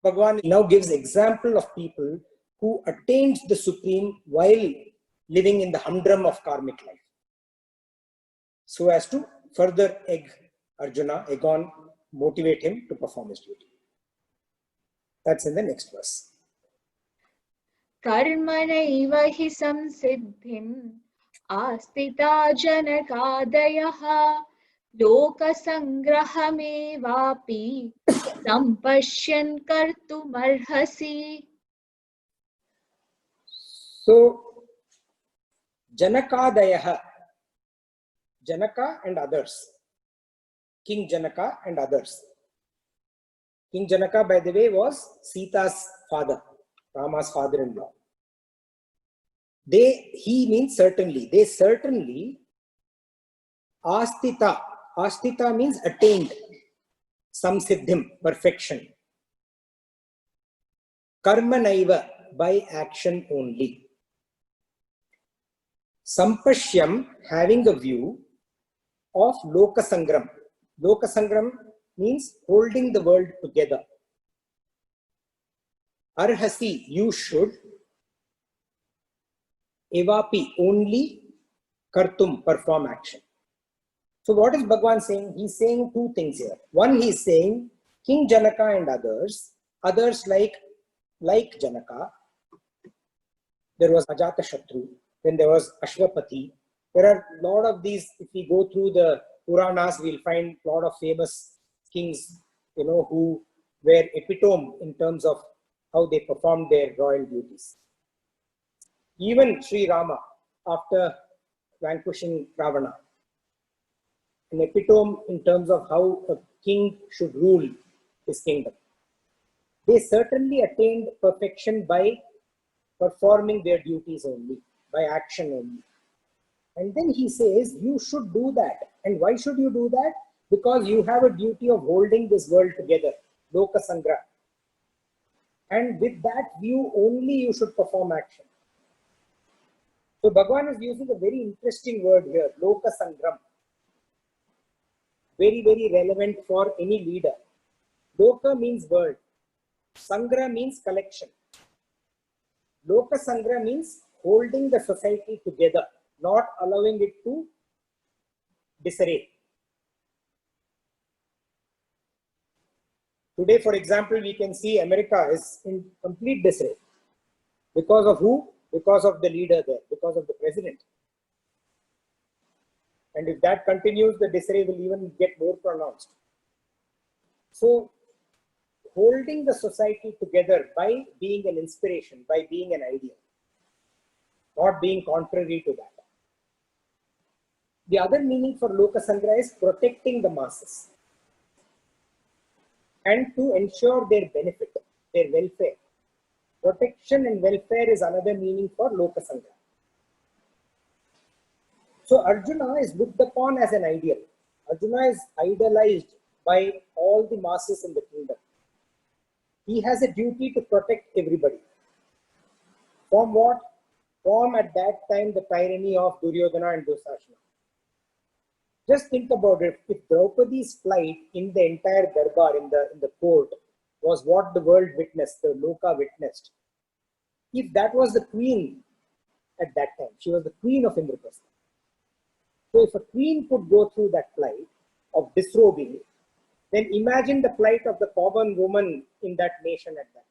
Bhagavan now gives example of people who attained the supreme while living in the humdrum of karmic life, so as to further egg on, motivate him to perform his duty. That's in the next verse. Karmanaiva hi samsiddhim astita janakadayaha lokasangrahamevapi sampashyan kartumarhasi. So, Janakadayaha, Janaka and others, King Janaka and others. King Janaka, by the way, was Sita's father, Rama's father-in-law. He means certainly. They certainly, astita. Astita means attained. Samsiddhim, perfection. Karmanaiva, by action only. Sampashyam, having a view of Lokasangram. Lokasangram means holding the world together. Arhasi, you should. Evapi, only. Kartum, perform action. So what is Bhagavan saying? He's saying two things here. One, he's saying King Janaka and others like Janaka. There was Ajatashatru, then there was Ashwapati. There are a lot of these. If we go through the Puranas, we'll find a lot of famous kings, who were epitome in terms of how they performed their royal duties. Even Sri Rama, after vanquishing Ravana, an epitome in terms of how a king should rule his kingdom. They certainly attained perfection by performing their duties only, by action only. And then he says, you should do that. And why should you do that? Because you have a duty of holding this world together, Loka Sangra. And with that view only you should perform action. So Bhagavan is using a very interesting word here, Loka Sangram. Very, very relevant for any leader. Loka means world. Sangra means collection. Loka Sangra means holding the society together, not allowing it to disarray. Today, for example, we can see America is in complete disarray. Because of who? Because of the leader there, because of the president. And if that continues, the disarray will even get more pronounced. So, holding the society together by being an inspiration, by being an ideal, not being contrary to that. The other meaning for Loka Sangra is protecting the masses and to ensure their benefit, their welfare. Protection and welfare is another meaning for Loka Sangra. So Arjuna is looked upon as an ideal. Arjuna is idolized by all the masses in the kingdom. He has a duty to protect everybody. From what? From at that time the tyranny of Duryodhana and Dusashana. Just think about it. If Draupadi's flight in the entire Darbar, in the court, was what the world witnessed, the Loka witnessed. If that was the queen at that time, she was the queen of Indraprastha. So if a queen could go through that plight of disrobing, then imagine the plight of the common woman in that nation at that time.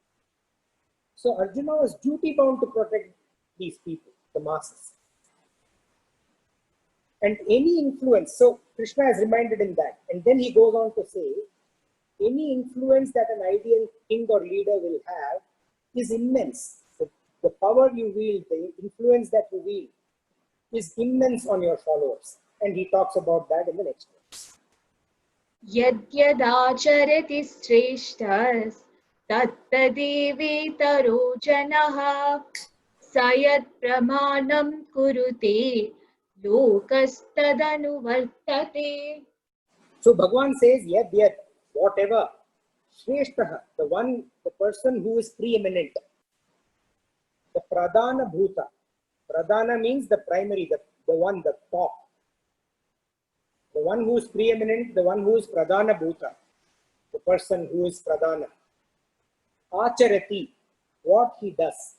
So Arjuna was duty bound to protect these people, the masses. And any influence, so Krishna is reminded in that. And then he goes on to say, any influence that an ideal king or leader will have is immense. The power you wield, the influence that you wield, is immense on your followers. And he talks about that in the next verse. Yadyadacharati shreshtas tattadevetaro janaha sayat pramanam kurute lokastadanu vartate. So Bhagavan says, yet, whatever, Shreshtaha, the person who is preeminent, the Pradhana Bhuta. Pradhana means the primary, the one, the top. The one who is preeminent, the one who is Pradhana Bhuta, the person who is Pradhana. Acharati, what he does.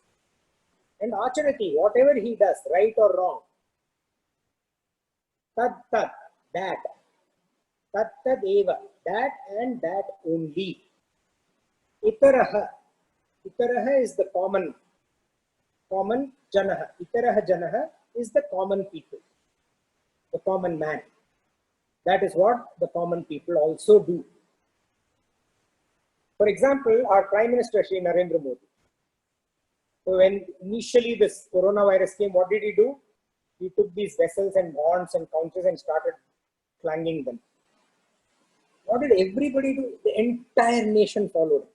And acharati, whatever he does, right or wrong. Tad tad, that. Tad tad eva, that and that only. Itaraha. Itaraha is the common janaha. Itaraha janaha is the common people, the common man. That is what the common people also do. For example, our Prime Minister Shri Narendra Modi. So when initially this coronavirus came, what did he do? He took these vessels and wands and conches and started clanging them. What did everybody do? The entire nation followed.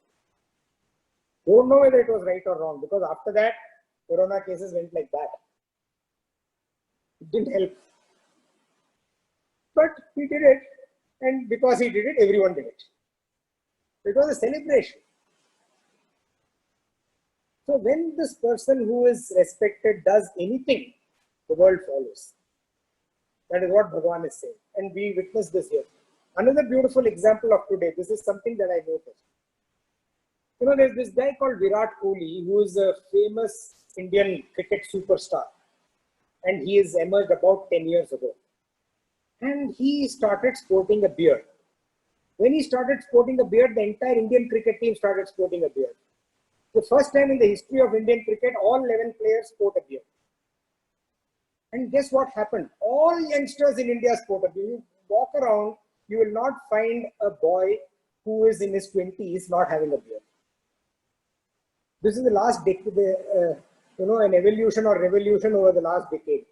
Don't know whether it was right or wrong, because after that, corona cases went like that. It didn't help. But he did it, and because he did it, everyone did it. It was a celebration. So when this person who is respected does anything, the world follows. That is what Bhagavan is saying. And we witness this here. Another beautiful example of today, this is something that I noticed. You know, there's this guy called Virat Kohli, who is a famous Indian cricket superstar. And he has emerged about 10 years ago. And he started sporting a beard. When he started sporting a beard, the entire Indian cricket team started sporting a beard. The first time in the history of Indian cricket, all 11 players sport a beard. And guess what happened? All youngsters in India sport a beard. You walk around, you will not find a boy who is in his 20s not having a beard. This is the last decade, an evolution or revolution over the last decade.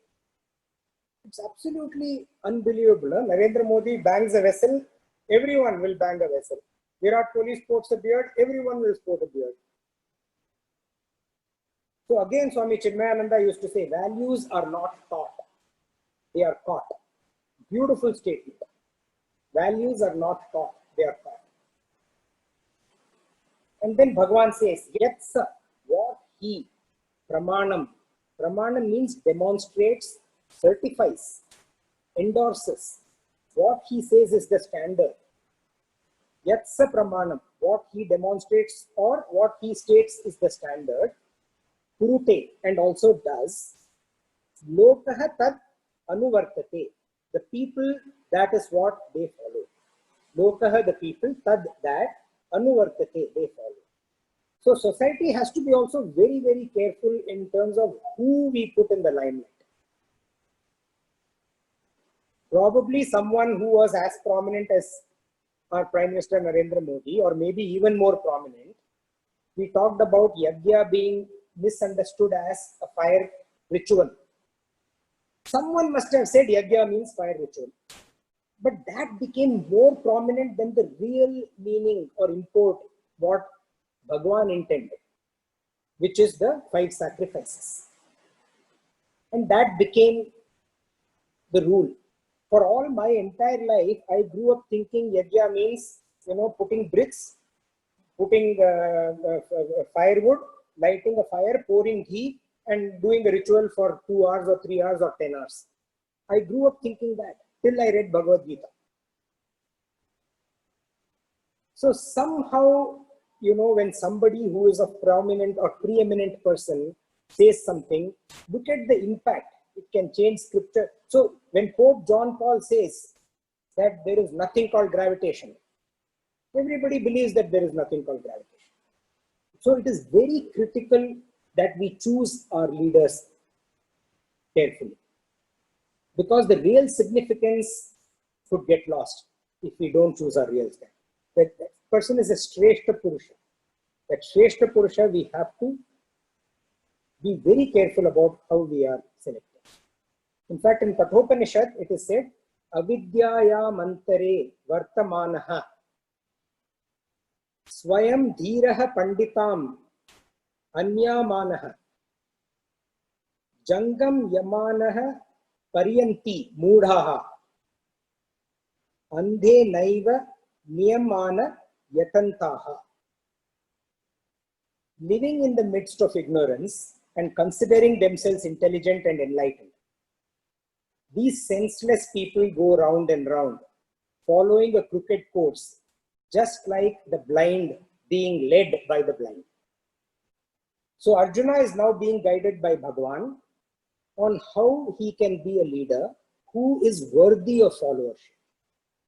It's absolutely unbelievable. Huh? Narendra Modi bangs a vessel, everyone will bang a vessel. Virat Kohli sports a beard, everyone will sport a beard. So again, Swami Chinmayananda used to say, values are not taught, they are caught. Beautiful statement. Values are not taught, they are caught. And then Bhagavan says, Yatsa, what he, pramanam. Pramanam means demonstrates, certifies, endorses. What he says is the standard. Yatsa pramanam, what he demonstrates or what he states is the standard. Kurute, and also does. Lokaha tad anuvartate. The people, that is what they follow. Lokaha, the people, tad, that, anuvartate, they follow. So society has to be also very, very careful in terms of who we put in the limelight. Probably someone who was as prominent as our Prime Minister Narendra Modi, or maybe even more prominent. We talked about yajna being misunderstood as a fire ritual. Someone must have said yajna means fire ritual. But that became more prominent than the real meaning or import what Bhagavan intended, which is the 5 sacrifices. And that became the rule. For all my entire life, I grew up thinking yajna means, putting bricks, putting firewood, lighting a fire, pouring ghee, and doing a ritual for 2 hours or 3 hours or 10 hours. I grew up thinking that till I read Bhagavad Gita. So somehow, when somebody who is a prominent or preeminent person says something, look at the impact. It can change scripture. So when Pope John Paul says that there is nothing called gravitation, everybody believes that there is nothing called gravitation. So it is very critical that we choose our leaders carefully, because the real significance could get lost if we don't choose our real stand. That person is a Shrestha Purusha. That Shrestha Purusha, we have to be very careful about how we are selected. In fact, in Kathopanishad, it is said, Avidyaya mantare vartamanaha swayam dhiraha panditam anyamanaha jangam yamanaha paryanti mudhaha andhe naiva niyamana yatantaha. Living in the midst of ignorance and considering themselves intelligent and enlightened, these senseless people go round and round, following a crooked course, just like the blind being led by the blind. So Arjuna is now being guided by Bhagwan on how he can be a leader who is worthy of followership.